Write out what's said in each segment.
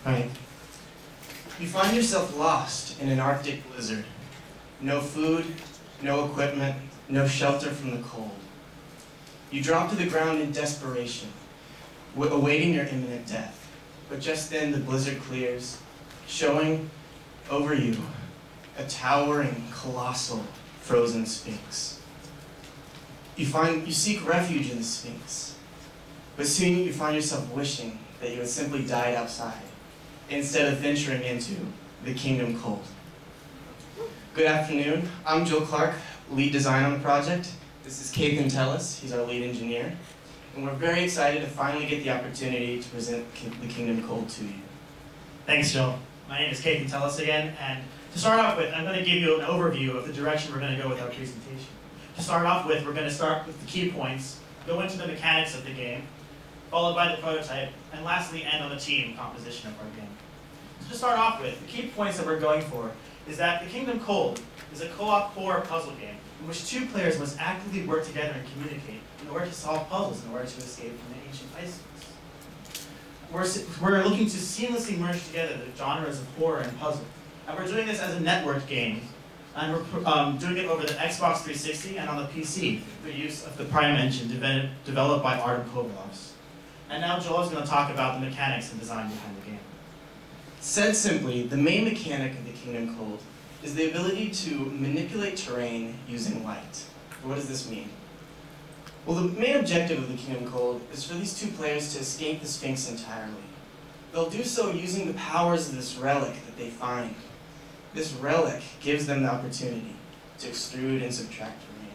Right. You find yourself lost in an Arctic blizzard. No food, no equipment, no shelter from the cold. You drop to the ground in desperation, awaiting your imminent death. But just then the blizzard clears, showing over you a towering, colossal, frozen sphinx. You seek refuge in the sphinx, but soon you find yourself wishing that you had simply died outside, instead of venturing into the Kingdom Cold. Good afternoon, I'm Joel Clark, lead design on the project. This is Caithan Tellis, he's our lead engineer. And we're very excited to finally get the opportunity to present the Kingdom Cold to you. Thanks, Joel. My name is Caithan Tellis again, and to start off with, I'm going to give you an overview of the direction we're going to go with our presentation. To start off with, we're going to start with the key points, go into the mechanics of the game, followed by the prototype, and lastly end on the team composition of our game. So to start off with, the key points that we're going for is that the Kingdom Cold is a co-op core puzzle game in which two players must actively work together and communicate in order to solve puzzles in order to escape from the ancient ice fields. We're looking to seamlessly merge together the genres of horror and puzzle. And we're doing this as a networked game, and we're doing it over the Xbox 360 and on the PC through use of the Prime engine developed by Artem Kovros. And now Joel is going to talk about the mechanics and design behind the game. Said simply, the main mechanic of the Kingdom Cold is the ability to manipulate terrain using light. What does this mean? Well, the main objective of the Kingdom Cold is for these two players to escape the Sphinx entirely. They'll do so using the powers of this relic that they find. This relic gives them the opportunity to extrude and subtract terrain.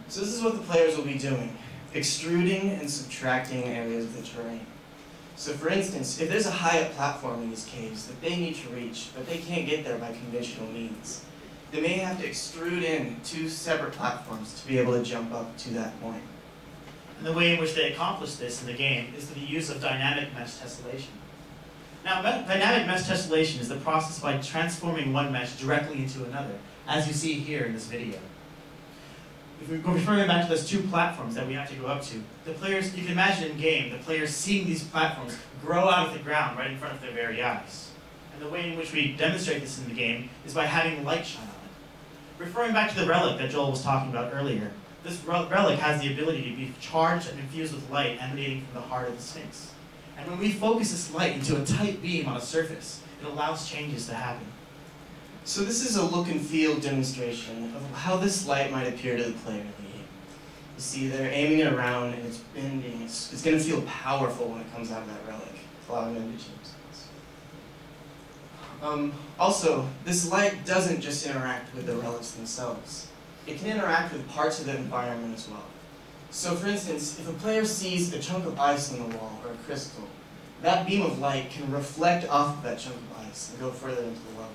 So this is what the players will be doing, extruding and subtracting areas of the terrain. So for instance, if there's a high-up platform in these caves that they need to reach, but they can't get there by conventional means, they may have to extrude in two separate platforms to be able to jump up to that point. And the way in which they accomplish this in the game is through the use of dynamic mesh tessellation. Now, dynamic mesh tessellation is the process by transforming one mesh directly into another, as you see here in this video. If we go referring back to those two platforms that we have to go up to, the players, you can imagine in game, the players seeing these platforms grow out of the ground right in front of their very eyes. And the way in which we demonstrate this in the game is by having light shine on it. Referring back to the relic that Joel was talking about earlier, this relic has the ability to be charged and infused with light emanating from the heart of the Sphinx. And when we focus this light into a tight beam on a surface, it allows changes to happen. So this is a look and feel demonstration of how this light might appear to the player in the game. You see, they're aiming it around and it's bending. It's going to feel powerful when it comes out of that relic, allowing them to change things. Also, this light doesn't just interact with the relics themselves. It can interact with parts of the environment as well. So for instance, if a player sees a chunk of ice on the wall or a crystal, that beam of light can reflect off of that chunk of ice and go further into the level.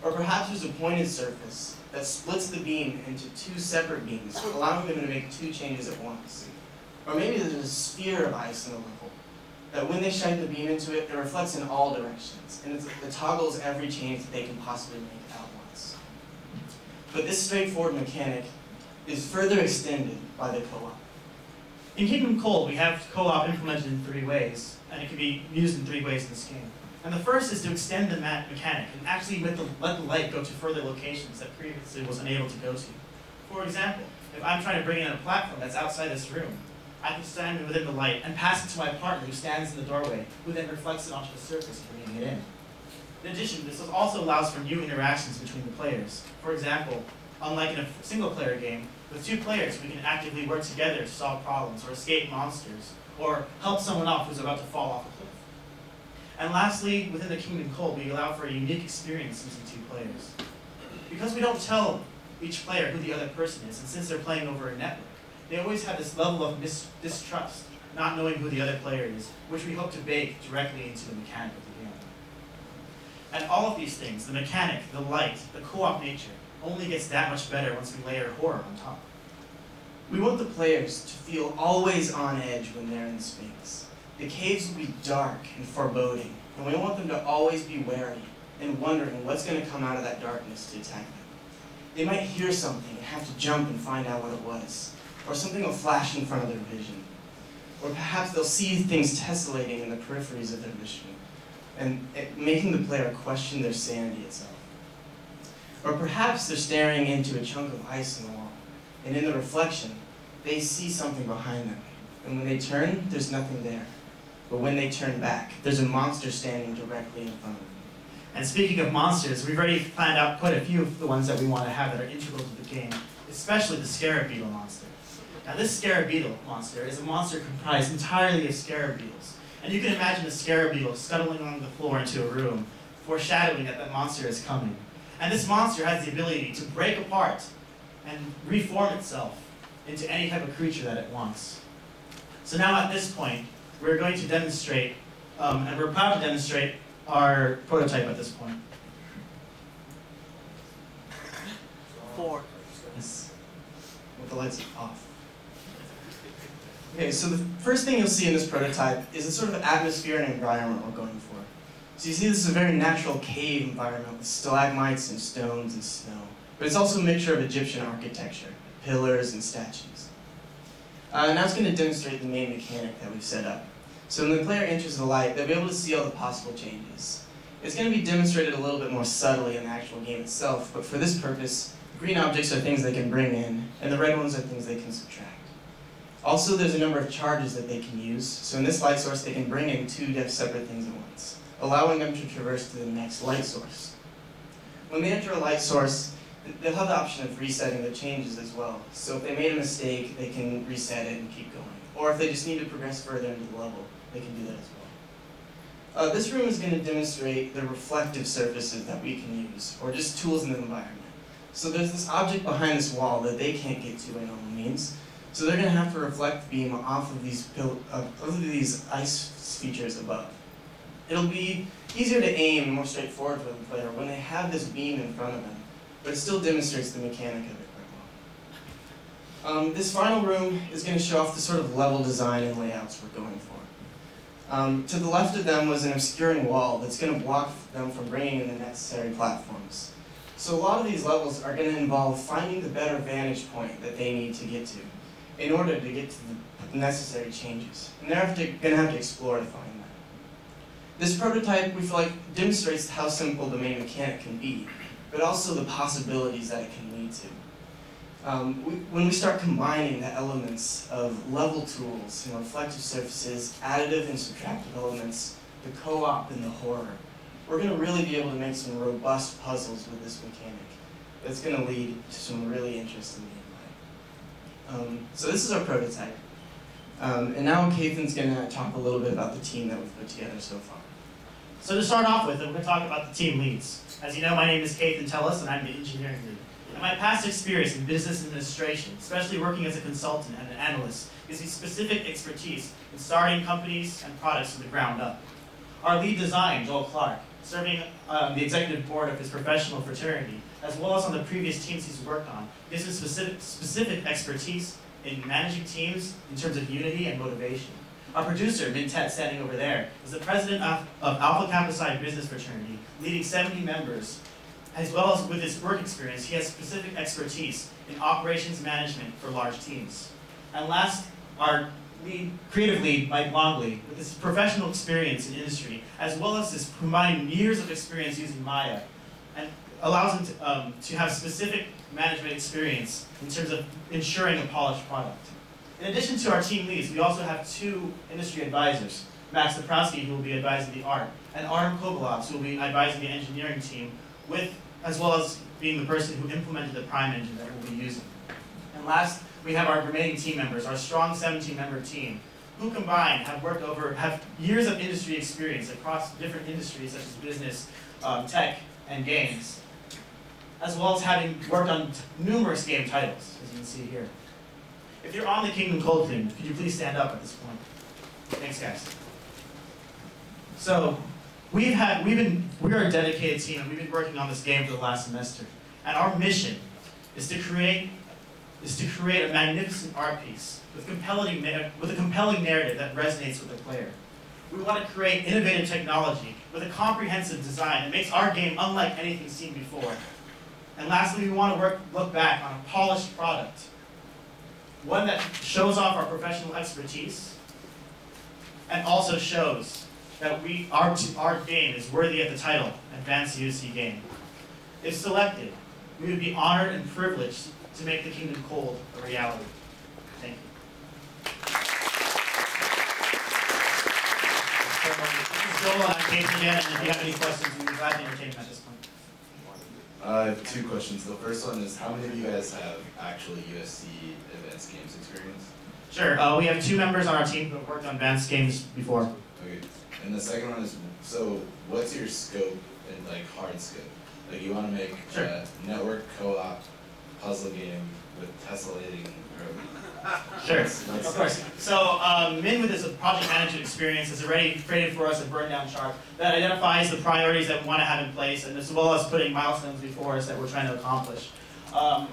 Or perhaps there's a pointed surface that splits the beam into two separate beams, allowing them to make two changes at once. Or maybe there's a sphere of ice in the level that when they shine the beam into it, it reflects in all directions, and it toggles every change that they can possibly make at once. But this straightforward mechanic is further extended by the co-op. In Kingdom Cold, we have co-op implemented in 3 ways, and it can be used in 3 ways in this game. And the first is to extend the mechanic and actually let the light go to further locations that previously was unable to go to. For example, if I'm trying to bring in a platform that's outside this room, I can stand within the light and pass it to my partner who stands in the doorway, who then reflects it onto the surface, bringing it in. In addition, this also allows for new interactions between the players. For example, unlike in a single-player game, with 2 players, we can actively work together to solve problems or escape monsters, or help someone off who's about to fall off a cliff. And lastly, within the Kingdom Cold, we allow for a unique experience using 2 players. Because we don't tell each player who the other person is, and since they're playing over a network, they always have this level of distrust, not knowing who the other player is, which we hope to bake directly into the mechanic of the game. And all of these things, the mechanic, the light, the co-op nature, only gets that much better once we layer horror on top. We want the players to feel always on edge when they're in the Sphinx. The caves will be dark and foreboding, and we want them to always be wary and wondering what's going to come out of that darkness to attack them. They might hear something and have to jump and find out what it was, or something will flash in front of their vision. Or perhaps they'll see things tessellating in the peripheries of their vision, and making the player question their sanity itself. Or perhaps they're staring into a chunk of ice in the wall, and in the reflection, they see something behind them. And when they turn, there's nothing there. But when they turn back, there's a monster standing directly in front of them. And speaking of monsters, we've already planned out quite a few of the ones that we want to have that are integral to the game, especially the scarab beetle monster. Now this scarab beetle monster is a monster comprised entirely of scarab beetles. And you can imagine a scarab beetle scuttling along the floor into a room, foreshadowing that that monster is coming. And this monster has the ability to break apart and reform itself into any type of creature that it wants. So now at this point, we're going to demonstrate, and we're proud to demonstrate, our prototype at this point. 4. Yes. With the lights off. Okay, so the first thing you'll see in this prototype is the sort of atmosphere and environment we're going for. So you see this is a very natural cave environment with stalagmites and stones and snow. But it's also a mixture of Egyptian architecture, pillars and statues. Now it's going to demonstrate the main mechanic that we've set up. So when the player enters the light, they'll be able to see all the possible changes. It's going to be demonstrated a little bit more subtly in the actual game itself, but for this purpose, green objects are things they can bring in, and the red ones are things they can subtract. Also, there's a number of charges that they can use, so in this light source they can bring in 2 separate things at once, allowing them to traverse to the next light source. When they enter a light source, they'll have the option of resetting the changes as well. So if they made a mistake, they can reset it and keep going. Or if they just need to progress further into the level, they can do that as well. This room is going to demonstrate the reflective surfaces that we can use, or just tools in the environment. So there's this object behind this wall that they can't get to by normal means. So they're going to have to reflect the beam off of these ice features above. It'll be easier to aim and more straightforward for the player when they have this beam in front of them, but it still demonstrates the mechanic of it quite well. This final room is going to show off the sort of level design and layouts we're going for. To the left of them was an obscuring wall that's going to block them from bringing in the necessary platforms. So a lot of these levels are going to involve finding the better vantage point that they need to get to in order to get to the necessary changes. And they're going to have to explore to find that. This prototype, we feel like, demonstrates how simple the main mechanic can be, but also the possibilities that it can lead to. When we start combining the elements of level tools, reflective surfaces, additive and subtractive elements, the co-op and the horror, we're going to really be able to make some robust puzzles with this mechanic that's going to lead to some really interesting gameplay. So this is our prototype. And now Caitlin's going to talk a little bit about the team that we've put together so far. So to start off with, we're going to talk about the team leads. As you know, my name is Caitlin Tellis, and I'm the engineering lead. And my past experience in business administration, especially working as a consultant and an analyst, gives me specific expertise in starting companies and products from the ground up. Our lead design, Joel Clark, serving the executive board of his professional fraternity, as well as on the previous teams he's worked on, gives him specific expertise in managing teams in terms of unity and motivation. Our producer, Mintet, standing over there, is the president of Alpha Kappa Psi Business Fraternity, leading 70 members. As well as with his work experience, he has specific expertise in operations management for large teams. And last, our creative lead, Mike Longley, with his professional experience in industry, as well as his combined years of experience using Maya, and allows him to have specific management experience in terms of ensuring a polished product. In addition to our team leads, we also have 2 industry advisors, Max Daprowski, who will be advising the art, and Artem Kovalovs, who will be advising the engineering team, as well as being the person who implemented the Prime engine that we'll be using. And last, we have our remaining team members, our strong 17-member team, who combined have years of industry experience across different industries such as business, tech, and games, as well as having worked on numerous game titles, as you can see here. If you're on the Kingdom Cold team, could you please stand up at this point? Thanks, guys. So, we are a dedicated team, and we've been working on this game for the last semester. And our mission is to create a magnificent art piece with a compelling narrative that resonates with the player. We want to create innovative technology with a comprehensive design that makes our game unlike anything seen before. And lastly, we want to look back on a polished product, one that shows off our professional expertise, and also shows that our game is worthy of the title, Advanced USC Game. If selected, we would be honored and privileged to make the Kingdom Cold a reality. Thank you. This is Joel, I'm Casey again, and if you have any questions, we'd be glad to entertain them at this point. I have two questions. The first one is, how many of you guys have actual USC Advanced Games experience? Sure, we have 2 members on our team who have worked on advanced games before. Okay. And the second one is, so what's your scope and like hard scope? Like you want to make Sure. a network co-op puzzle game with tessellating Sure, What's- of course. So Min, with his project management experience, has already created for us a burn down chart that identifies the priorities that we want to have in place, and as well as putting milestones before us that we're trying to accomplish.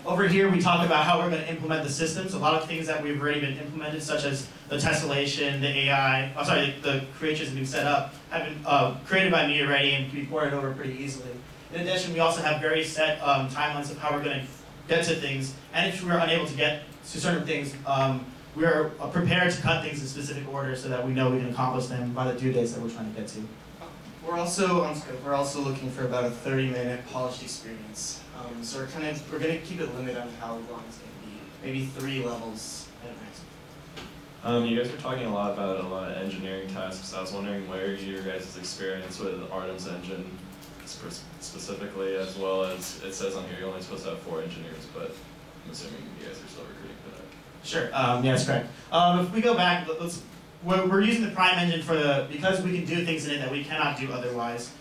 Over here, we talk about how we're going to implement the systems. A lot of things that we've already been implemented, such as the tessellation, the AI, the creatures have been set up, have been created by me already and can be ported over pretty easily. In addition, we also have very set timelines of how we're going to get to things, and if we're unable to get to certain things, we are prepared to cut things in specific order so that we know we can accomplish them by the due dates that we're trying to get to. We're also on scope. We're also looking for about a 30-minute polished experience. So we're going to keep a limit on how long it's going to be. Maybe 3 levels at max. You guys were talking a lot about a lot of engineering tasks. I was wondering where your guys' experience with Artem's engine specifically, as well as it says on here you're only supposed to have 4 engineers, but I'm assuming you guys are still recruiting for that. Sure, yeah, that's correct. If we go back, we're using the Prime engine because we can do things in it that we cannot do otherwise.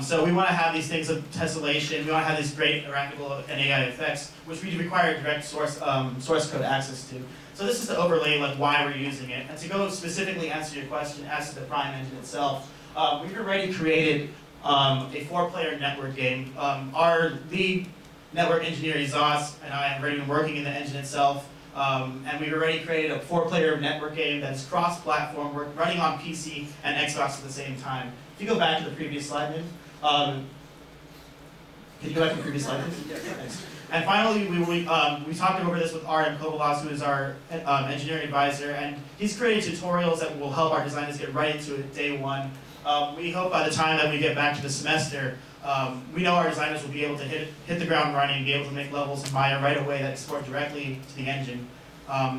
So we want to have these things of tessellation, we want to have these great interactable and AI effects, which we require direct source code access to. So this is to overlay like why we're using it. And to go specifically answer your question as to the Prime engine itself, we've already created a 4-player network game. Our lead network engineer, Izaz, and I have already been working in the engine itself. And we've already created a 4-player network game that is cross-platform, running on PC and Xbox at the same time. If you go back to the previous slide, Min. Can you go back to the previous slide, please? Yes. Thanks. And finally, we talked over this with Artem Kovalas, who is our engineering advisor, and he's created tutorials that will help our designers get right into it day one. We hope by the time that we get back to the semester, we know our designers will be able to hit the ground running, be able to make levels in Maya right away that export directly to the engine.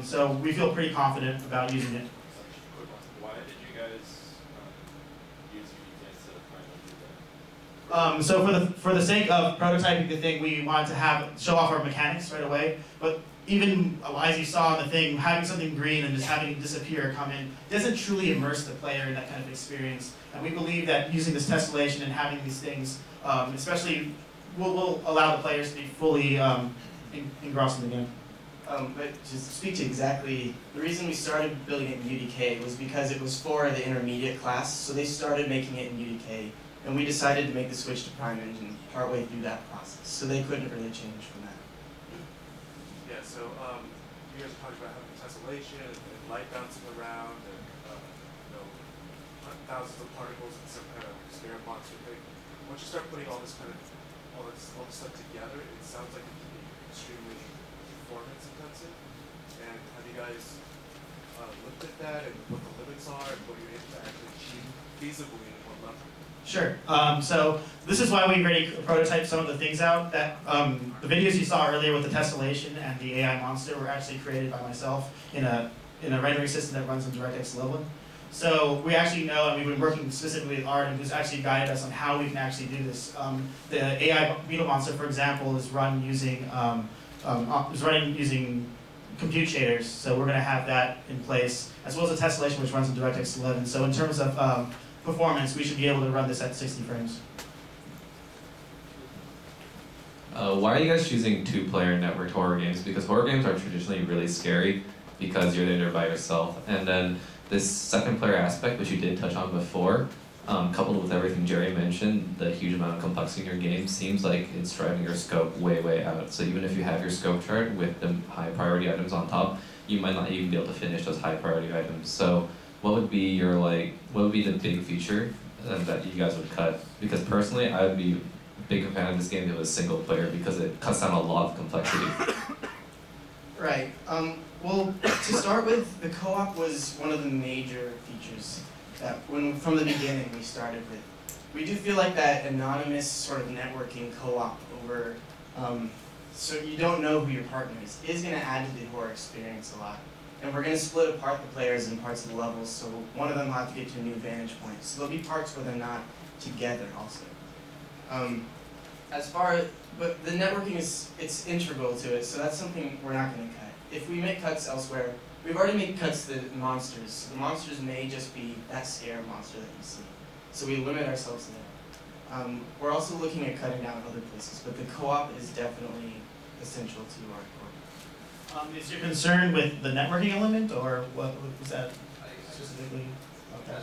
So we feel pretty confident about using it. Why did you guys use VT instead of Prime engine? So for the sake of prototyping the thing, we wanted to show off our mechanics right away. But even as you saw in the thing, having something green and just having it disappear or come in doesn't truly immerse the player in that kind of experience. And we believe that using this tessellation and having these things, especially, will allow the players to be fully engrossed in the game. But to speak to exactly, the reason we started building it in UDK was because it was for the intermediate class, so they started making it in UDK, and we decided to make the switch to Prime Engine partway through that process, so they couldn't really change from that. Yeah, so you guys talked about having tessellation and light bouncing around and thousands of particles and some kind of spirit monster thing. Once you start putting all this stuff together, it sounds like it can be extremely performance intensive. And have you guys looked at that and what the limits are and what you're able to actually achieve feasibly in one level? Sure. So this is why we already prototyped some of the things out. That the videos you saw earlier with the tessellation and the AI monster were actually created by myself in a rendering system that runs on DirectX 11. So we actually know, and we've been working specifically with Artem, who's actually guided us on how we can actually do this. The AI beetle monster, for example, is run using compute shaders. So we're going to have that in place, as well as a tessellation which runs on DirectX 11. So in terms of performance, we should be able to run this at 60 frames. Why are you guys choosing 2-player networked horror games? Because horror games are traditionally really scary because you're there by yourself. And then this 2nd-player aspect, which you did touch on before, coupled with everything Jerry mentioned, the huge amount of complexity in your game seems like it's driving your scope way, way out. So even if you have your scope chart with the high priority items on top, you might not even be able to finish those high priority items. So what would be the big feature that you guys would cut? Because personally, I would be a big fan of this game if it was single player because it cuts down a lot of complexity. Right. Well, to start with, the co-op was one of the major features. that from the beginning we started with. We do feel like that anonymous sort of networking co-op over, so you don't know who your partner is going to add to the horror experience a lot. And we're going to split apart the players in parts of the levels, so one of them will have to get to a new vantage point. So there'll be parts where they're not together also. But the networking it's integral to it, so that's something we're not going to cut. If we make cuts elsewhere, we've already made cuts to the monsters. So the monsters may just be that scare monster that you see. So we limit ourselves there. We're also looking at cutting down other places, but the co-op is definitely essential to our core. Is your concern with the networking element, or what was that specifically? Okay.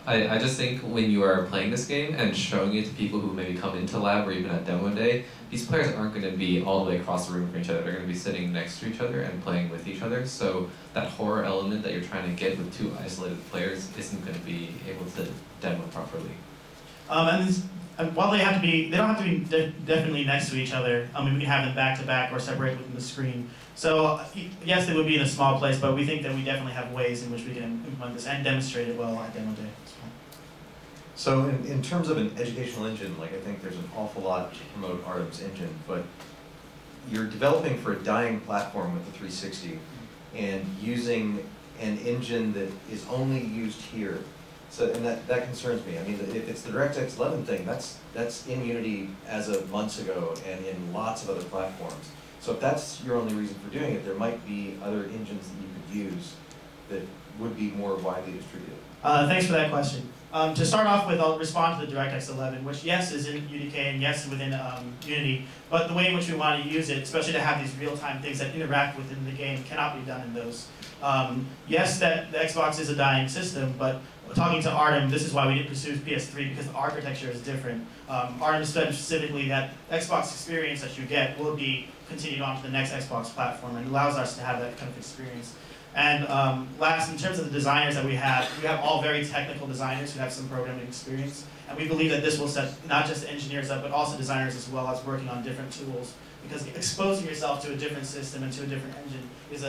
I just think when you are playing this game and showing it to people who maybe come into lab or even at demo day, these players aren't going to be all the way across the room from each other. They're going to be sitting next to each other and playing with each other. So that horror element that you're trying to get with two isolated players isn't going to be able to demo properly. And while they don't have to be definitely next to each other. I mean, we can have them back to back or separate within the screen. So yes, they would be in a small place, but we think that we definitely have ways in which we can implement this and demonstrate it well at demo day. So in terms of an educational engine, like I think there's an awful lot to promote Artem's engine, but you're developing for a dying platform with the 360 and using an engine that is only used here. So, and that concerns me. I mean, if it's the DirectX 11 thing, that's in Unity as of months ago and in lots of other platforms. So if that's your only reason for doing it, there might be other engines that you could use that would be more widely distributed. Thanks for that question. To start off with, I'll respond to the DirectX 11, which yes is in UDK and yes within Unity, but the way in which we want to use it, especially to have these real-time things that interact within the game, cannot be done in those. Yes, that the Xbox is a dying system, but talking to Artem, this is why we didn't pursue PS3, because the architecture is different. Artem said specifically that Xbox experience that you get will be continued on to the next Xbox platform and allows us to have that kind of experience. And last, in terms of the designers that we have all very technical designers who have some programming experience. And we believe that this will set not just engineers up, but also designers as well as working on different tools. Because exposing yourself to a different system and to a different engine is